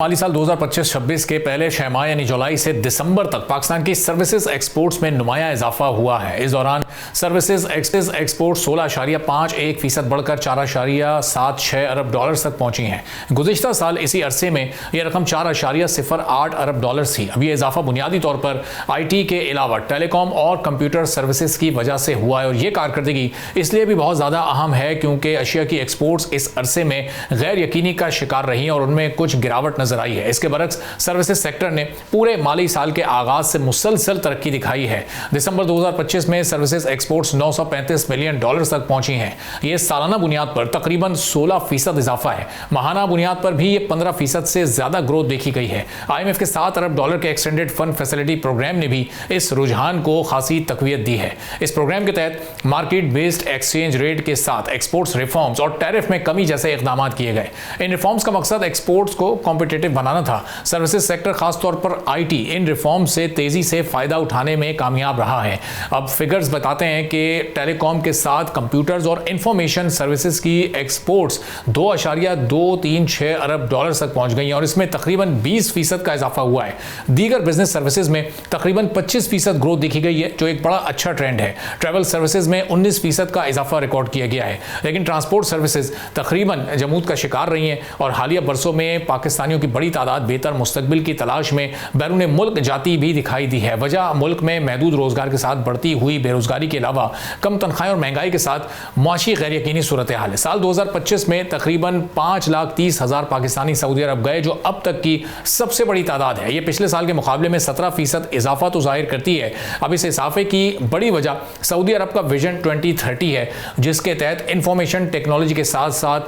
माली साल 2025-26 के पहले 6 माह यानी जुलाई से दिसंबर तक पाकिस्तान की सर्विसेज एक्सपोर्ट्स में नुमाया इजाफा हुआ है। इस दौरान सर्विसेज एक्सपोर्ट 16.51% बढ़कर 4.76 अरब डॉलर्स तक पहुंची हैं। गुज़िश्ता साल इसी अरसे में यह रकम 4.08 अरब डॉलर्स थी। अब यह इजाफा बुनियादी तौर पर IT के अलावा टेलीकॉम और कंप्यूटर सर्विसेज की वजह से हुआ है और ये कारकर्दगी इसलिए भी बहुत ज़्यादा अहम है क्योंकि एशिया की एक्सपोर्ट्स इस अरसे में गैर यकीनी का शिकार रही हैं और उनमें कुछ गिरावट नजर आई है। इसके बरक्स सर्विसेज सेक्टर ने पूरे माली साल के आगाज से मुसलसल तरक्की दिखाई है। दिसंबर 2025 में सर्विसेज एक्सपोर्ट्स 935 मिलियन डॉलर्स तक पहुंची हैं। यह सालाना बुनियाद पर तकरीबन 16% इजाफा है। माहाना बुनियाद पर भी ये 15% से ज्यादा ग्रोथ देखी गई है। IMF के 7 अरब डॉलर के एक्सटेंडेड फंड फैसिलिटी प्रोग्राम ने भी इस रुझान को खासी तकवीत दी है। इस प्रोग्राम के तहत मार्केट बेस्ड एक्सचेंज रेट के साथ एक्सपोर्ट्स रिफॉर्म्स और टैरिफ में कमी जैसे इकदाम किए गए। इन रिफॉर्म्स का मकसद एक्सपोर्ट्स को कॉम्पिटिटिव बनाना था। सर्विसेज सेक्टर खासतौर पर IT इन रिफॉर्म से तेजी से फायदा उठाने में कामयाब रहा है। अब फिगर्स बताते हैं कि टेलीकॉम के साथ कंप्यूटर्स और इंफॉर्मेशन सर्विसेज की एक्सपोर्ट्स 2.236 अरब डॉलर तक पहुंच गई हैं और इसमें तकरीबन 20% का इजाफा हुआ है। दीगर बिजनेस सर्विसेज में तकरीबन 25% ग्रोथ देखी गई है, जो एक बड़ा अच्छा ट्रेंड है। ट्रैवल सर्विसेज में 19% का इजाफा रिकॉर्ड किया गया है, लेकिन ट्रांसपोर्ट सर्विसेज तकरीबन जमूद का शिकार रही हैं और हालिया बरसों में पाकिस्तानियों की बड़ी तादाद बेहतर मुस्तकबिल की तलाश में बैरून मुल्क जाती भी दिखाई दी है। वजह मुल्क में महदूद रोजगार के साथ बढ़ती हुई बेरोजगारी के अलावा कम तनख्वाहें और महंगाई के साथ मुआशी गैर यकीनी सूरत हाल है। साल 2025 में तकरीबन 5,30,000 पाकिस्तानी सऊदी अरब गए, जो अब तक की सबसे बड़ी तादाद है। ये पिछले साल के मुकाबले में 17% इजाफा तो जाहिर करती है। अब इस इजाफे की बड़ी वजह सऊदी अरब का विजन 2030 है, जिसके तहत इंफॉर्मेशन टेक्नोलॉजी के साथ साथ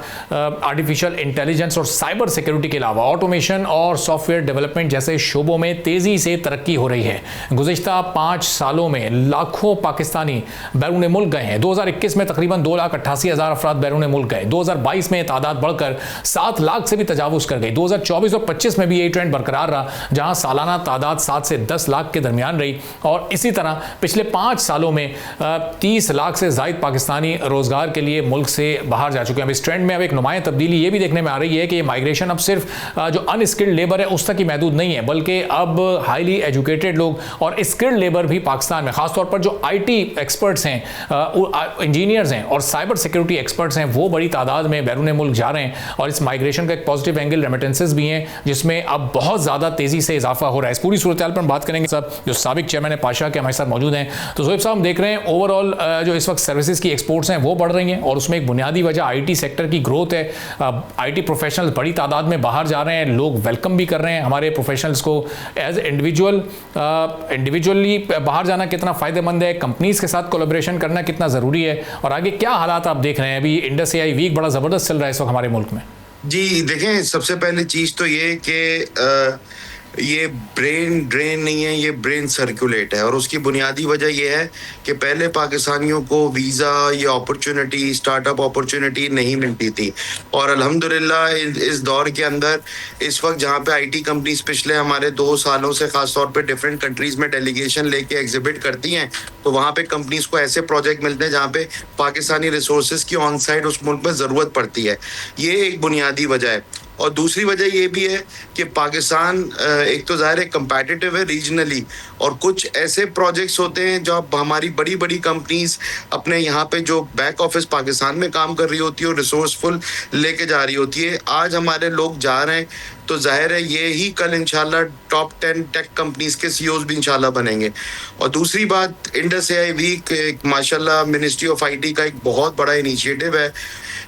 आर्टिफिशियल इंटेलिजेंस और साइबर सिक्योरिटी के अलावा ऑटोमेशन और सॉफ्टवेयर डेवलपमेंट जैसे शोबों में तेजी से तरक्की हो रही है। गुज़िश्ता 5 सालों में लाखों पाकिस्तानी बैरून मुल्क गए हैं। 2021 में तकरीबन 2,88,000 अफराद बैरून मुल्क गए। 2022 में तादाद बढ़कर 7 लाख से भी तजावुज कर गई। 2024 और 25 में भी यही ट्रेंड बरकरार रहा, जहां सालाना तादाद 7 से 10 लाख के दरमियान रही और इसी तरह पिछले 5 सालों में 30 लाख से ज़ायद पाकिस्तानी रोजगार के लिए मुल्क से बाहर जा चुके हैं। अब इस ट्रेंड में अब एक नुमाया तब्दीली ये भी देखने में आ रही है कि ये माइग्रेशन अब सिर्फ जो अनस्किल्ड लेबर है उस तक ही महदूद नहीं है, बल्कि अब हाईली एजुकेटेड लोग और स्किल्ड लेबर भी पाकिस्तान में, खासतौर पर जो IT एक्सपर्ट्स हैं, इंजीनियर्स हैं और साइबर सिक्योरिटी एक्सपर्ट्स हैं, वो बड़ी तादाद में बैरून मुल्क जा रहे हैं और इस माइग्रेशन का एक पॉजिटिव एंगल रेमिटेंसेस भी हैं, जिसमें अब बहुत ज़्यादा तेज़ी से इजाफा हो रहा है। इस पूरी सूरत हाल पर हम बात करेंगे। सब जो साबिक चेयरमैन पाशा के हमारे साथ मौजूद हैं। तो ज़ोएब साहब, हम देख रहे हैं ओवरऑल जो इस वक्त सर्विसेज की एक्सपोर्ट्स हैं वो बढ़ रही हैं और उसमें एक बुनियादी वजह IT सेक्टर की ग्रोथ है। IT प्रोफेशनल्स बड़ी तादाद में बाहर जा रहे हैं, लोग वेलकम भी कर रहे हैं हमारे प्रोफेशनल्स को। एज इंडिविजुअली बाहर जाना कितना फ़ायदेमंद है, कंपनीज के साथ कोलैबोरेशन करना कितना ज़रूरी है और आगे क्या हालात आप देख रहे हैं? अभी इंडस AI वीक बड़ा ज़बरदस्त चल रहा है इस वक्त हमारे मुल्क में। जी देखें, सबसे पहले चीज़ तो ये कि ये ब्रेन ड्रेन नहीं है, ये ब्रेन सर्कुलेट है और उसकी बुनियादी वजह ये है कि पहले पाकिस्तानियों को वीज़ा, ये अपॉर्चुनिटी, स्टार्टअप अपॉर्चुनिटी नहीं मिलती थी और अल्हम्दुलिल्लाह इस दौर के अंदर इस वक्त जहाँ पे IT कंपनीज पिछले हमारे 2 सालों से ख़ासतौर पे डिफरेंट कंट्रीज़ में डेलीगेशन लेके एग्जिबिट करती हैं, तो वहाँ पे कंपनीज को ऐसे प्रोजेक्ट मिलते हैं जहाँ पे पाकिस्तानी रिसोर्सेज की ऑन साइड उस मुल्क में ज़रूरत पड़ती है। ये एक बुनियादी वजह है और दूसरी वजह ये भी है कि पाकिस्तान एक तो ज़ाहिर है कम्पैटिटिव है रीजनली और कुछ ऐसे प्रोजेक्ट्स होते हैं जो हमारी बड़ी बड़ी कंपनीज अपने यहाँ पे जो बैक ऑफिस पाकिस्तान में काम कर रही होती है और रिसोर्सफुल लेके जा रही होती है। आज हमारे लोग जा रहे हैं तो जाहिर है ये ही कल इंशाल्लाह टॉप 10 टेक कंपनीज के CEOs भी इंशाल्लाह बनेंगे। और दूसरी बात, इंडस AI वीक माशाल्लाह मिनिस्ट्री ऑफ IT का एक बहुत बड़ा इनिशिएटिव है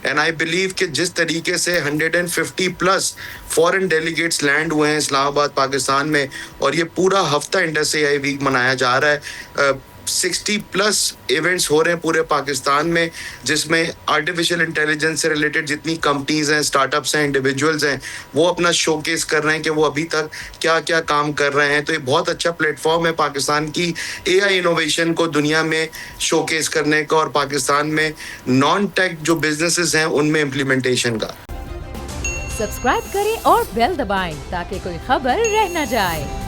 एंड आई बिलीव कि जिस तरीके से 150+ फॉरेन डेलीगेट्स लैंड हुए हैं इस्लामाबाद पाकिस्तान में और ये पूरा हफ्ता इंडस AI वीक मनाया जा रहा है। 60+ इवेंट्स हो रहे हैं पूरे पाकिस्तान में, जिसमें आर्टिफिशियल इंटेलिजेंस से रिलेटेड जितनी कंपनीज हैं, स्टार्टअप्स हैं, इंडिविजुअल्स हैं, वो अपना शोकेस कर रहे हैं कि वो अभी तक क्या क्या काम कर रहे हैं। तो ये बहुत अच्छा प्लेटफॉर्म है पाकिस्तान की AI इनोवेशन को दुनिया में शोकेस करने का और पाकिस्तान में नॉन टेक जो बिजनेसेस हैं उनमें इम्प्लीमेंटेशन का। सब्सक्राइब करें और बेल दबाएं ताकि कोई खबर रह न जाए।